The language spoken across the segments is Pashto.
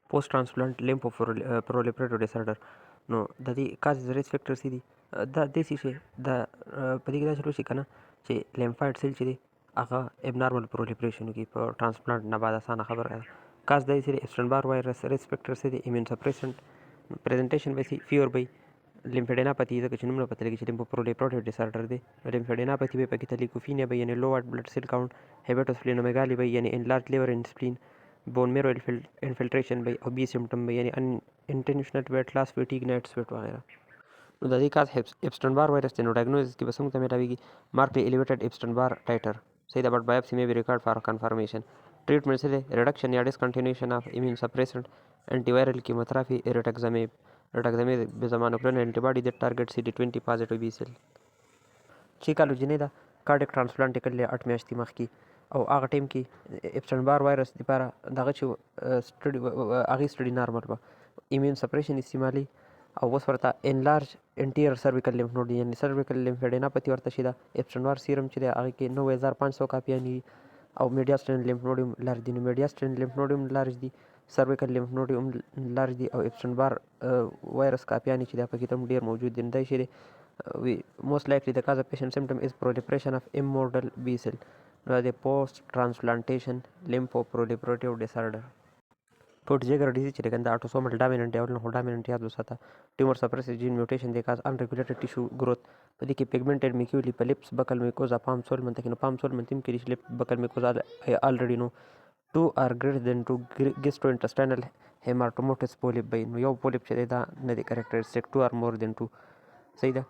پوسټ ټرانسپلانټ لیمفو پرولیفریټیو ډیسارډر. نو د دې کاز ریسک فیکټر څه دي؟ دا داسې شی دا په دې کې داسې راشي که نه چې لیمفاید سیل چې دی هغه ابنارمل پرولیفریشن وکړي په ټرانسپلانټ نه بعد. اسانه خبره ده. کاز دا چې اپسټن بار وایرس ریسک فیکټر څه دی؟ ایمیون سپریسنټ. پریزنټیشن به سي فیور به لیمفیډیناپاثي ځکه چې نوم نه پته لګي چې لیمفو پرولیفریټیو ډیسارډر دی. لیمفیډیناپاثي به پکې لیکوفینیا به یعنې لو واټ بلډ سیل کاونټ، هیپاټوسپلینومیګالي به یعنې انلارج لیور اینډ سپلین، بون میرو انفلټریشن به او بي سیمټم به یعنې انټینشنل ویټ لاس، فیټیګ، نایټ سویټ وغیره. نو د دې کاز اپسټن بار وایرس دی. نو ډایګنوزس کې به څنګه ته میلاویږي؟ مارکلی ایلیویټډ اپسټن بار ټایټر. صحیح ده. بټ بایوپسي مې بی ریکارډ فار کنفرمیشن. ټریټمنټ څه دی؟ ریډکشن یا ډسکنټینیوشن اف ایمیون سپریسنټ، انټي وایرل کیموتراپي، ریټکزمیب. ریټکزمیب is a monoclonal antibody that targets CD20 positive B cell. چې کالو جنې ده کارډیک ټرانسپلانټ یې کړلی 8 میاشتې مخکې او هغه ټایم کې اپسټن بار وایرس دپاره دغه چې هغې سټډي نارمل وه، ایمیون سپریشن استعمالي او اوس ورته انلارج انټیریور سرویکل لیمف نوډ یعنې سرویکل لیمفیډیناپاثي ورته شي ده. اپسټن بار سیرم چې دی هغې کې 9500 کاپیانې دي او میډیاسټرین لیمف نوډ هم لارج دي. نو میډیاسټرین لیمف نوډ هم لارج دي، سرویکل لیمف نوډ هم لارج دي او اپسټن بار وایرس کاپیانې چې دی پکې هم ډېر موجود دي. نو دا شی دی most likely the cause of patient symptom is proliferation of immortal B cell. نو د post transplantation lymphoproliferative disorder. پورټزیګر ډیزیز چې دی کنه د اټوسومل ډامیننټ دی، اول نه خو ډامیننټ یاد وساته. ټیومر سپریسیو جین میوټیشن دی کاز انریګولیټډ ټیشو ګروث. په دې کې پیګمنټډ میکیولي په لپس بکل میکوزا پام سولمنت کې نو پام سولمنت هم کې لپ بکل میکوزا الریډي نو 2 are greater than 2 gastrointestinal hematomatous polyp by. نو یو پولیپ چې دی دا نه دی کریکټریسټیک. 2 are more than 2. صحیح ده.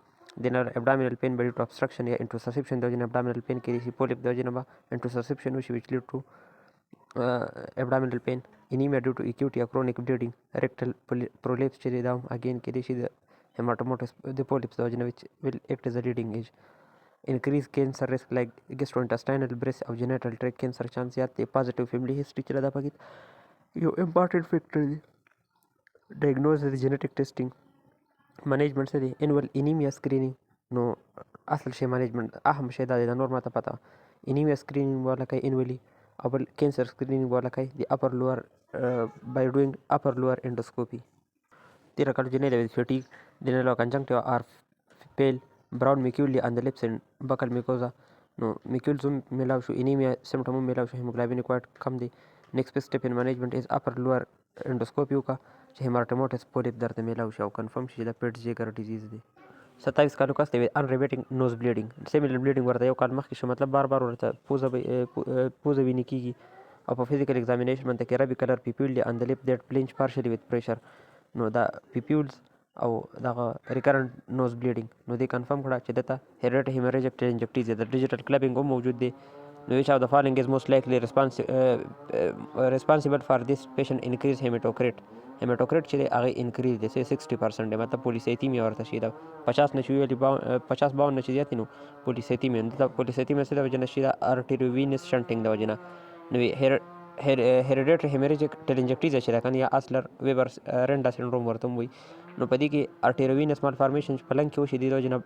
د abdominal pain by due to obstruction یا انټروسپشن د وجې نه abdominal pain کېدای شي. پولیپ د وجې نه به انټروسپشن وشي which lead to abdominal pain. anemia due to acute یا chronic bleeding. rectal prolapse چې دی دا هم اګین کېدای شي د hematomatous د polyps د وجې نه which will act as a leading age. increase cancer risk like gastrointestinal, breast او genital tract cancer chance زیات دی. positive family history چې دا پکې یو important factor دی. diagnosis genetic testing. منیجمنټ څه دی؟ انول انیمیا سکرینینګ. نو اصل شی منیجمنټ اهم شی دا دی، دا نور ماته پته وه. انیمیا سکرینینګ به والا کوي انولي او بل کینسر سکرینینګ به والا کوي د اپر لوور بای ډوینګ اپر لوور انډوسکوپي. تیره کال جنې د فیټیګ جنرال کنجنکټیو آر پیل براون میکیولي ان د لپس اینډ بکل میکوزا. نو میکیولز هم میلاو شو، انیمیا سمټم هم میلاو شو، هیموګلابین ریکوایرډ کم دی. نیکسٹ سټیپ ان منیجمنټ از اپر لوور انډوسکوپي وکړه چې هیماټوماټس پولیپ درته میلاو شي او کنفرم شي چې دا پیټزیګر ډیزیز دی. 27 کالو کس دی ان ریبیټینګ نوز بلیډینګ. سیملر بلیډینګ ورته یو کال مخکې شو، مطلب بار بار ورته پوزه وینې کېږي او په فزیکل ایگزامینیشن باندې کې ربي کلر پیپیول دی ان د لپ دیټ بلینچ پارشلی وذ پریشر. نو دا پیپیولز او دغه ریکرنٹ نوز بلیډینګ. نو دې کنفرم کړه چې دته هیریډ هیمریجک ټرینجکټیز د ډیجیټل کلبینګ هم موجود دی. نو which of the following is most likely responsible for this patient increase hematocrit. hematocrit چې دی هغه انکریز دی 60% دی، مطلب پولیسیتیمیا ورته شي دا 50 نه چې ویلي 50-52 نه چې زیات نو پولیسیتیمیا. دا پولیسیتیمیا څه د وجې نه شي؟ دا ارټیریووینس شنټینګ د وجې نه. نو هیریډیټري هیمریجک ټرینجکټیز چې دا کنه یا اسلر ویبر رنډا سنډروم ورته وایي. نو په دې کې ارټیریووینس مالفارمیشن په لنګ کې وشي د وجې نه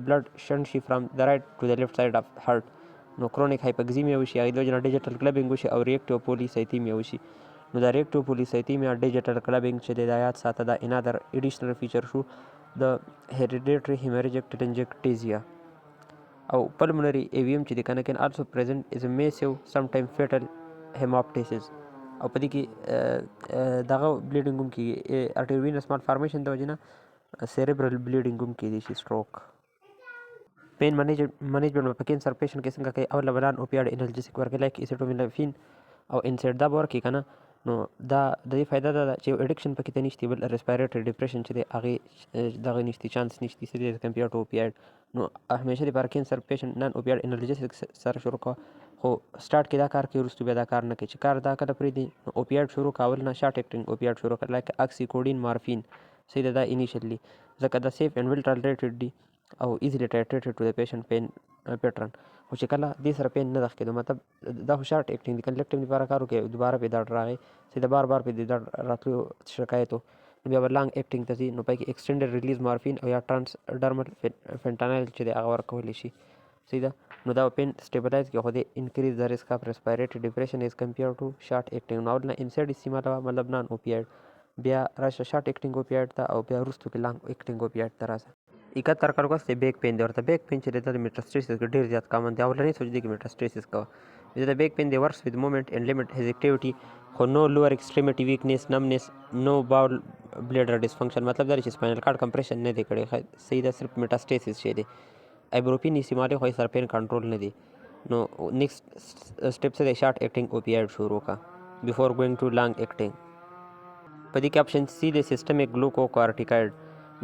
بلډ شنټ شي فرام د رایټ ټو د لیفټ سایډ اف هارت. نو کرونیک هایپوګزیمیا وشي، هغې د وجې نه ډیجیټل کلبینګ وشي او ریکټیو پولیسیتیمیا وشي. نو دا ریکټیو پولیسیتیمیا ډیجیټل کلبینګ چې دی دا یاد ساته دا انادر ایډیشنل فیچر شو د هیریډیټري هیمریجک ټرینجکټیزیا. او پلمونري ایویم چې د کنه کین آلسو پریزنټ از میسیو سم ټایم فیټل هیماپټیسز. او په دې کې دغه بلیډینګ هم کېږي ارټیریووینس مالفارمیشن د وجې نه سیریبرل بلیډینګ هم کېدای شي سټروک. پین منیجمنټ په کینسر پیشنټ کې څنګه کوي؟ اول بلان اوپیاډ انالجیسک ورکوي لایک ایسیټامینوفین او انسیډ دا به ورکوي که نه. نو دا د دې فایده دا ده چې اډکشن پکې ته نشته، بل ریسپایریټري ډپریشن چې دی هغې دغه نشته، چانس نشته څه دی کمپیر ټو اوپیاډ. نو همیشه دپاره کینسر پیشنټ نن اوپیاډ انالجیسک سره شروع کوه، خو سټارټ کې دا کار کوي وروستو بیا دا کار نه کوي. چې کار دا کله پرېږدي نو اوپیاډ شروع کوه، اول نه شارټ اکټینګ اوپیاډ شروع کړه لایک اکسیکوډین مارفین. صحیح ده. دا انیشیلي ځکه دا سیف اینډ ویل ټالریټډ دي او ایزیلی ټایټریټډ ټو د پیشنټ پین پیټرن. خو چې کله دې سره پین نه دغ کېدو مطلب دا خو شارټ اکټینګ دي، کنډکټینګ لپاره کار وکړي دوباره پې درد راغی چې د بار بار پې د درد راتلو شکایت و نو بیا به لانګ اکټینګ ته ځي. نو پای کې ایکسټینډډ ریلیز مارفین او یا ټرانس ډرمل فینټانایل چې دی هغه ورکولی شي. صحیح ده. نو دا پین سټیبلایز کې خو دې انکریز د ریسک اف ریسپایریټري ډیپریشن از کمپیر ټو شارټ اکټینګ نو اول نه انسایډ استعمالوه مطلب نان اوپیایډ بیا راشه شارټ اکټینګ اوپیایډ ته او بیا وروستو کې لانګ اکټینګ اوپیایډ ته راشه 71 کال وروسته بیک پین دی ورته بیک پین چې دی د میټاسټیسس کې ډېر زیات کامن دی اولنۍ سوچ دی کې میټاسټیسس کوه د بیک پین دی ورکس with movement and limit his activity خو نو لوور extremity weakness numbness نو باول بلیډر ډسفنکشن مطلب دا چې سپاینل کارډ کمپریشن نه دی کړی صحیح ده صرف میټاسټیسس شی دی ایبروپین استعمالي خو سره پین کنټرول نه دی نو نیکسټ سټیپ څه دی شارټ اکټینګ اوپیایډ شروع کا بیفور ګوینګ ټو لانګ اکټینګ په دې کې اپشن سی دی سیستمیک ګلوکوکارټیکایډ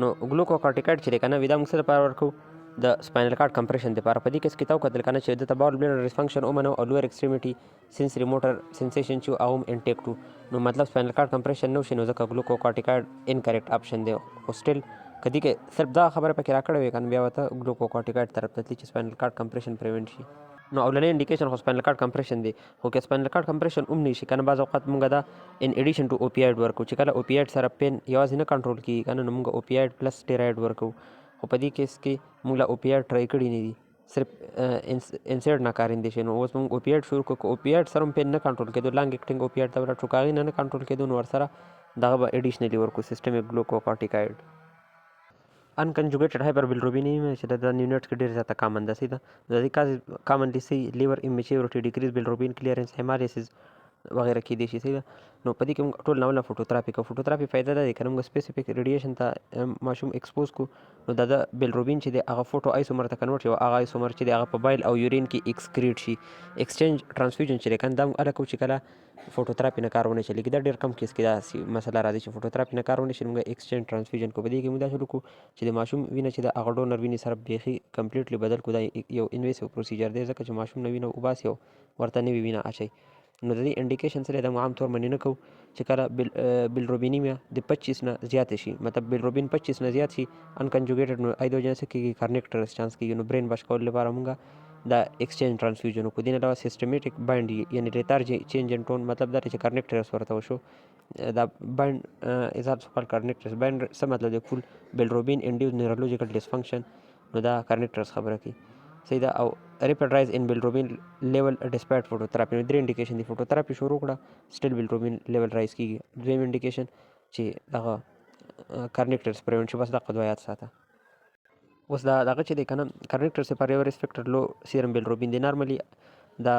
نو ګلوکوکارټیکایډ چې دی که نه وي دا موږ څه لپاره ورکوو د سپاینل کارډ کمپریشن دپاره په دې کیس کې تا وکتل که نه چې دته باول بلیډر ډسفنکشن ومنو او لوور ایکسټریمیټي سنسري موټر سنسیشن چې هغه هم انټیکټ وو نو مطلب سپاینل کارډ کمپریشن نه وشي نو ځکه ګلوکوکارټیکایډ انکریکټ اپشن دی خو سټیل که دې کې صرف دا خبره پکې راکړې وي که نه بیا ورته ګلوکوکارټیکایډ طرف ته تلي چې سپاینل کارډ کمپریشن پریوینټ شي نو اولنۍ انډیکیشن خو سپاینل کارډ کمپریشن دی خو که سپاینل کارډ کمپریشن هم نه شي که نه بعض اوقات مونږ دا ان ایډیشن ټو اوپیایډ ورکو چې کله اوپیایډ سره پین یوازې نه کنټرول کېږي که نه نو مونږ اوپیایډ پلس سټیرایډ ورکو خو په دې کیس کې مونږ له اوپیایډ ټرای کړي نه دي صرف انسایډ نه کارېدلی شي نو اوس مونږ اوپیایډ شروع کړو که اوپیایډ سره هم پین نه کنټرول کېدو لانګ اکټینګ اوپیایډ ته ورټو که هغې نه کنټرول کېدو نو ورسره دغه به ایډیشنلي ورکو سیسټمیک ګلوکوکارټیکایډ unconjugated hyperbilirubinemia چې د نیونیټس کې ډېر زیاته کامن ده صحیح ده د دې کاز کامنلی صحیح لیور immaturity decrease bilirubin clearance hemolysis وغیره کېدای شي صحیح ده نو په دې کې موږ ټول ناوله فوټوتراپي کوو فوټوتراپي فایده دا دی که نه موږ سپیسیفیک ریډیشن ته ماشوم ایکسپوز کړو نو د بیلروبین چې دی هغه فوټو آیسومر ته کنورټ شي او هغه آیسومر چې دی هغه په بایل او یورین کې ایکسکریټ شي ایکسچینج ټرانسفیوژن چې دی که نه دا موږ هله کوو چې کله فوټوتراپي نه کار ونه چلېږي دا ډېر کم کیس کې دا مسله راځي چې فوټوتراپي نه کار ونه شي موږ ایکسچینج ټرانسفیوژن کوو په دې کې موږ دا شروع کړو چې د ماشوم وینه چې د هغه ډونر وینې سره بیخي کمپلیټلی بدل کړو دا یو انویسیو پروسیجر دی ځکه چې ماشوم نه وینه وباسي او ورته نوې وینه اچوي نو د دې انډیکیشن سره د عام طور باندې نه کوو چې کله بیلروبینیمیا د 25 نه زیاته شي مطلب بیلروبین 25 نه زیات شي انکنجوګیټډ نو ایدوجن څه کېږي کارنیکټرس چانس کېږي نو برین واش کولو لپاره مونږ دا ایکسچینج ټرانسفیوژن وکړو دې نه علاوه سیسټمیټیک بایند یعنې ریتار چینج ان ټون مطلب دا چې کارنیکټرس ورته وشو دا بایند از آلسو کال کارنیکټرس بایند څه مطلب دی فول بیلروبین انډیوز نیورولوجیکل ډسفنکشن نو دا کارنیکټرس خبره کوي صحیح ده او ریپډ رایز ان بیلروبین لیول ډسپایټ فوټوتراپي نو درې انډیکیشن دي فوټوتراپي شروع کړه سټیل بیلروبین لیول رایز کېږي دویم انډیکیشن چې دغه کارنیکټرس پریونټ شي بس دغه دوه یاد ساته اوس دا دغه چې دی که نه کارنیکټرس لپاره یو ریسپیکټر لو سیرم بیلروبین دی نارملي دا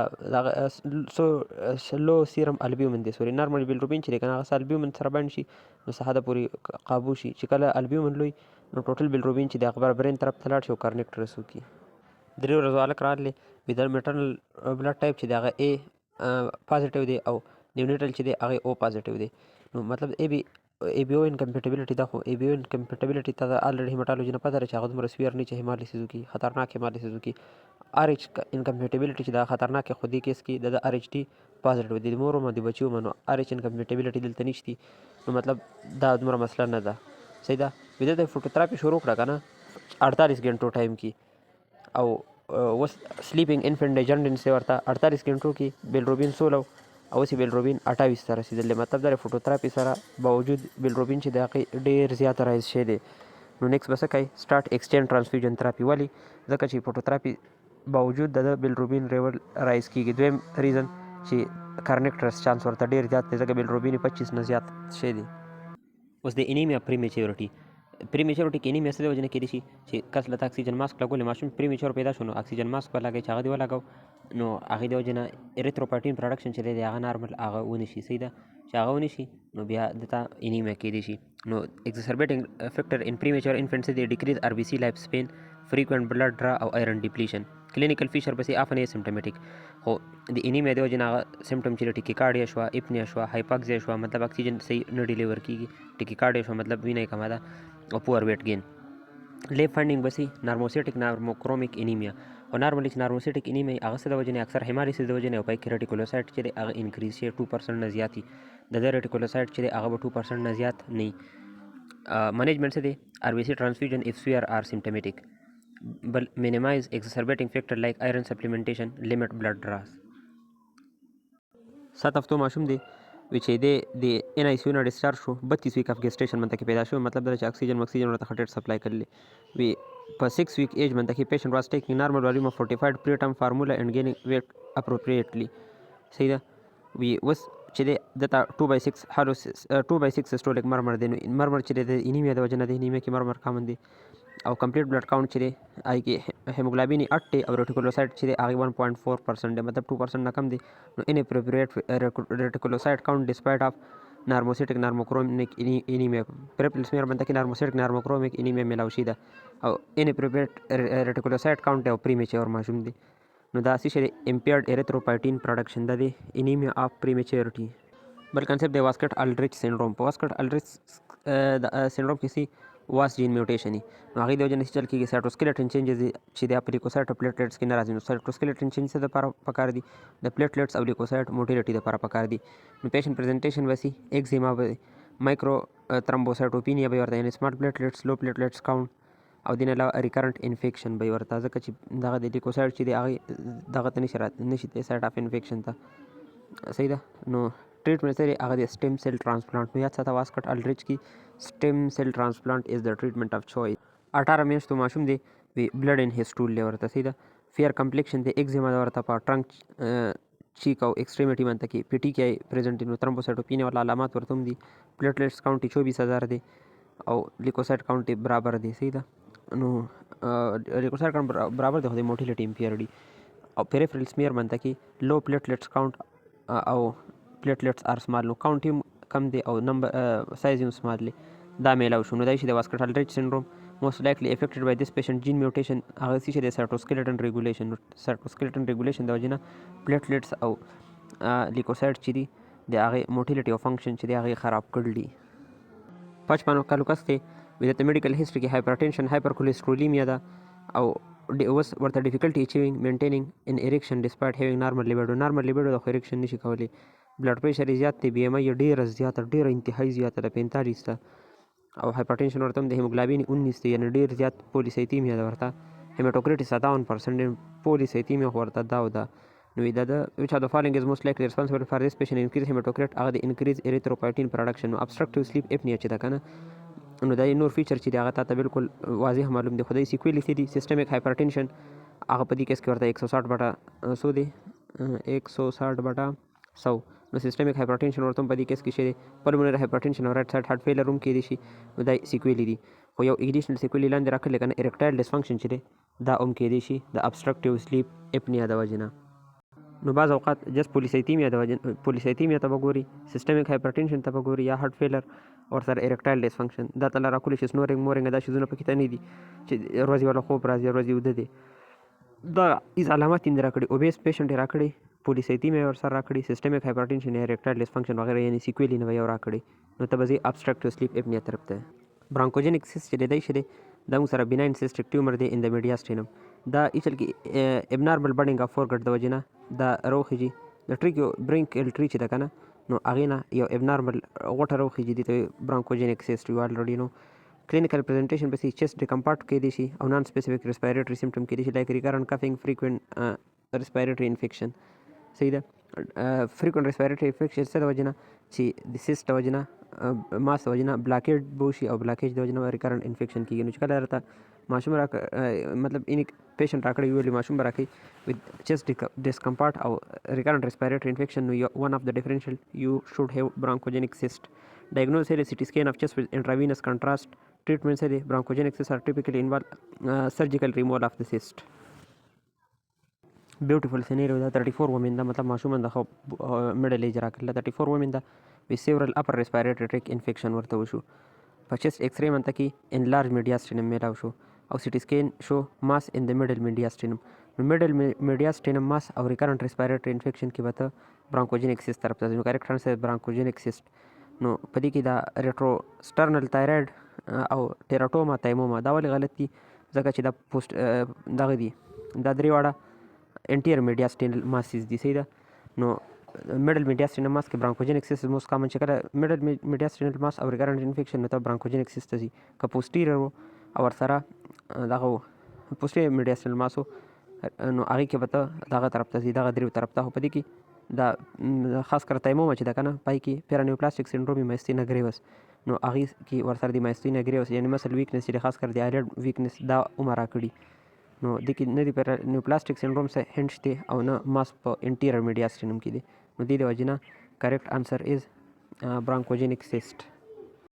لو سیرم البیومن دی سوري نارملي بیلروبین چې دی که نه هغه البیومن سره بند شي نو څه حده پورې قابو شي چې کله البیومن لوی نو ټوټل بیلروبین چې دی هغه برین طرف ته لاړ شي او کارنیکټرس وکړي درې ورځو هلک راغلی وي د میټرنل بلډ ټایپ چې دی هغه اے پازیټیو دی او نیونیټل چې دی هغه او پازیټیو دی نو مطلب ای بی او انکمپیټیبلټي دا خو ای بی او انکمپیټیبلټي ته الریډي هیماټالوجي نه پته ده چې هغه دومره سویر نه چې هیمالیسیس وکړي خطرناک هیمالیسیس وکړي آر ایچ انکمپیټیبلټي چې دا خطرناک خو دې کیس کې د آر ایچ ډي پازیټیو دی د مور ومه د بچي ومه نو آر ایچ انکمپیټیبلټي دلته نشته نو مطلب دا دومره مسله نه ده صحیح ده ویده د فوټوتراپي شروع کړه که نه 48 غنټو ټایم کې او اوس سلیپینګ انفنټ دی جنډنس دی ورته 48 غنټو کې بیلروبین 16 او اوس یې بیلروبین 28 ته رسېدلی مطلب دا فوټوتراپي سره باوجود بیلروبین چې د هغې ډېر زیات رایز شوی دی نو نیکسټ به څه کوي سټارټ ایکسچینج ټرانسفیوژن تراپي ولې ځکه چې فوټوتراپي باوجود د بیلروبین لیول رایز کېږي دویم ریزن چې کارنیکټرس چانس ورته ډېر زیات دی ځکه بیلروبین 25 نه زیات شوی دی اوس د انیمیا پریمیچورټي پریمیچورټي کې انیمیا څه د وجې نه کېدای شي چې کس له اکسیجن ماسک لګولې ماشوم پریمیچور پیدا شو نو اکسیجن ماسک به لګوي چې هغه دې ولګو نو هغې د وجې نه اریتروپاټین پروډکشن چې دی هغه نارمل هغه ونه شي صحیح ده چې هغه ونه شي نو بیا دته انیمیا کېدای شي نو ایگزربیټنګ فیکټر ان پریمیچور انفنټس دی ډیکریز آر بی سی لایف سپین frequent blood draw او iron depletion clinical feature بس often asymptomatic خو د انیمیا د وجې نه هغه سمټم چې ټیکیکارډیا شوه اپنیا شوه هایپاکزیا شوه مطلب اکسیجن صحیح نه ډیلیور کېږي ټیکیکارډیا شوه مطلب وینه یې کمه ده او پور ویټ گین لیب فنډینګ بسي نارموسیټک نارموکرومیک انیمیا او نارملی چې نارموسیټک انیمیا هغه څه د وجې نه اکثر هیمالیسیس د وجې نه او پای کې ریټیکولوسایټ چې دی هغه انکریز شي 2% نه زیاتي د دې ریټیکولوسایټ چې دی هغه به 2% نه زیات نه منیجمنٹ څه دی آر بی سی ټرانسفیوژن اف سویر آر سیمټمیټک بل minimize exacerbating factor like iron supplementation limit blood draws 7 هفتو ماشوم دی چې د ان آی سی یو نه ډسچارج شو 32 ویک اف ګیسټیشن منته کې پیدا شو مطلب دا چې اکسیجن ورته خټیټ سپلای کړلی وی په 6 week ایج باندې کې پیشنټ واز ټیکنګ نارمل والیوم اف فورټیفاید پریټم فارمولا اینڈ گینینګ ویټ اپروپریټلی. صحیح ده. وی اوس چې دی دته 2/6 هالو 2/6 سیستولیک مرمر دی. نو مرمر چې دی د انیمیا د وجه نه د انیمیا کې مرمر کامن دی. او کمپلیټ بلډ کاونټ چې دی هغې کې هیموګلابین 8 دی او ریټیکولوسایټ چې دی هغې 1.4% دی، مطلب 2% نه کم دی. نو ان اپروپریټ ریټیکولوسایټ کاونټ ډسپایټ آف نارموسیټک نارموکرومک انیمیا. پریپل سمیر باندې کې نارموسیټک نارموکرومک انیمیا میلاو شي ده. او ان اپروپریټ ریټیکولوسایټ کاونټ دی او پریمیچور ماشوم دی. نو دا څه شی دی امپیرډ ایریتروپایټین پروډکشن ده دی انیمیا آف پریمیچورټي. بل کنسپټ دی واسکټ الډریچ سینډروم. په واسکټ الډریچ سینډروم کې سي واس جین میوټیشن نو هغې د وجې نه چل کېږي سایټوسکلیټن چینجز چې دی په لیکوسایټ او پلیټلیټس کې نه راځي. نو سایټوسکلیټن چینج څه دپاره پکار دي؟ د پلیټلیټس او لیکوسایټ موټیلیټي دپاره پکار دي. نو پیشنټ پریزنټیشن به سي ایکزیما به مایکرو ترمبوسایټوپینیا به ورته یعنې سمارټ پلیټلیټس لو پلیټلیټس کاونټ او دین علاوه ریکرنټ انفیکشن به ورته ځکه چې دغه د لیکوسایټ چې دی هغې دغه ته نشي دی سایټ اف انفیکشن ته. صحیح ده. نو ټریټمنټ سره هغه د سټیم سیل ټرانسپلانټ. نو یاد ساته واسکټ الډریچ کې سټیم سیل ټرانسپلانټ از د ټریټمنټ اف چویس. 18 میاشتو ماشوم دی وی بلډ ان هیز ټول دی ورته. صحیح ده. فیر کمپلیکشن دی ایکزیما د ورته په ټرنک چیک او ایکسټریمیټي باندې کې پی ټي کې پریزنټ نو ترمبوسایټوپینیا والا علامات ورته هم دي. پلیټلیټس کاونټ 24000 دی او لیکوسایټ کاونټ برابر دی. صحیح ده. نو لیکوسایټ کاونټ برابر دی خو د موټیلیټي امپیر دی. او پیریفرل سمیر باندې کې لو پلیټلیټس کاونټ او پلیټلیټس آر سمال. نو کاونټ هم کم دی او نمبر سایز هم سمال دی. دا میلاو شو. نو دا شي د واسکټ الډریچ سینډروم موست لایکلی افیکټډ بای دیس پیشنټ جین میوټیشن. هغه څه چې د سایټوسکلیټن ریګولیشن. نو سایټوسکلیټن ریګولیشن د وجې نه پلیټلیټس او لیکوسایټ چې دي د هغې موټیلیټي او فنکشن چې دی هغې خراب کړل دي. 55 کالو کس دی ودته میډیکل هیسټري کې هایپرټینشن هایپرکولېسټرولېمیا ده او اوس ورته ډیفیکلټي اچیوینګ مینټینینګ ان اریکشن ډسپایټ هیوینګ نارمل لیبیډو. نارمل لیبیډو د خو اریکشن نشي کولی. بلډ پریشر یې زیات دی. بی ایم آی یې ډېره زیاته ډېره انتهایي زیاته ده 45 ته. او هایپرټینشن ورته هم د هیموګلابین 19 دی یعنې ډېر زیات پولیسایتیمیا ده ورته. هیماټوکریټس 57% پولیسایتیمیا خو ورته دا او دا. نو دا د which of the following is most likely responsible for this patient increase hematocrit هغه د increase erythropoietin production. نو obstructive sleep apnea چې ده که نه نو دا یې نور فیچر چې دی هغه تا ته بالکل واضح معلوم دی. خو دا یې سیکویلې څه دي؟ سیسټمیک هایپرټینشن هغه په دې کیس کې ورته 160 بټه 100 دی 160 بټه 100. نو سیسټمیک هایپرټینشن ورته هم په دې کیس کې شی دی. پلمونري هایپرټینشن او رایټ سایډ هارټ فیلر هم کېدی شي. نو دا سیکویلې دي. خو یو ایډیشنل سیکویلې لاندې راکړلې که نه اریکټایل ډسفنکشن چې دی دا هم کېدی شي د ابسټرکټیو سلیپ اپنیا د وجې نه. نو بعض اوقات جست پولیسایتیمیا د وجې پولیسایتیمیا ته به ګوري، سیسټمیک هایپرټینشن ته به ګوري، یا هارټ فیلر ورسره اریکټایل ډسفنکشن دا ته لا راکولی شي. سنورینګ مورینګ دا شیزونه پکې ته نه دي چې ورځې والا خوب راځي ورځې وده دی. دا هیڅ علامات یې نه راکړي. اوبیس پیشنټ یې راکړي، پولیسایتیمیا ورسره راکړي، سیسټمیک هایپرټینشن یا اریکټایل ډسفنکشن وغیره یعنې سیکویل یې نه به یو راکړي. نو ته به ځې ابسټرکټیو سلیپ اپنیا طرف ته. برانکوجینیک سیست چې دی چې دی دا موږ سره بیناین سیسټک ټیومر دی ان د میډیاسټینم. دا ایچل کې ابنارمل بډینګ اف فورګټ د وجې نه دا راوخیږي. د ټریکیو برینکل ټری چې ده که نه نو هغې نه یو ابنارمل غوټه راوخیږي، دې ته برانکوجینیک سیست وایو الریډي. نو کلینیکل پریزنټیشن پسې چیسټ ډیکمپارټ کېدی شي او نان سپیسیفیک ریسپایریټري سیمټم کېدی شي لایک ریکرنټ کفینګ فریکوینټ ریسپایریټري انفیکشن. صحیح ده. فریکوینټ ریسپایریټري انفیکشن څه د وجې نه چې د سیسټ د وجې نه ماس د وجې نه بلاکیج به وشي او بلاکیج د وجې نه ریکرنټ انفیکشن کېږي. نو چې کله درته ماشوم مطلب پیشنټ راکړی ویلي ماشوم به راکوي with chest discomfort او recurrent respiratory infection. نو one of the differential you should have bronchogenic cyst. Diagnosis is CT scan of chest with intravenous contrast. Treatments are bronchogenic cysts are typically involve surgical removal of the cyst. Beautiful scenario دا 34 women دا مطلب ماشوم د middle age راکړل. 34 women دا with several upper respiratory tract infection ورته وشو. په chest x-ray منته کې enlarged mediastinum میلاو شو او CT scan show mass in the middle mediastinum. نو middle mediastinum mass او recurrent respiratory infection کې به ته برانکوجینیک سیست طرف ته ځي. نو کریکټ آنسر برانکوجینیک سیست. نو په دې کې دا ریټروسټرنل تایراید او ټیراټوما تایموما دا ولې غلط دي؟ ځکه چې دا پوسټ دغه دي دا درې واړه انټیر میډیاسټینل ماسز دي. صحیح ده. نو middle mediastinum mass کې برانکوجینیک سیست موست کامن چې کله middle mediastinal mass او recurrent infection نو ته برانکوجینیک سیست ته ځي. که پوسټیریر او ورسره دغه پوسټیریر میډیاسټینل ماس نو هغې کې به ته دغه طرف ته ځي، دغه دریو طرف ته. خو په دې کې دا خاص کر تایموما چې ده که نه پای کې پیرانیوپلاسټیک سینډروم مایستینا ګریوس نو هغې کې ورسره د مایستینیا ګریوس یعنې مسل ویکنس چې خاص کر د آیلډ ویکنس دا عمر راکړي. نو دې کې نه د نیوپلاسټیک سنډروم څخه هنټ شته او نه ماس په انټیریر میډیاستینم کې دی. نو دې د وجې نه کریکټ آنسر از برانکوجینیک سیسټ.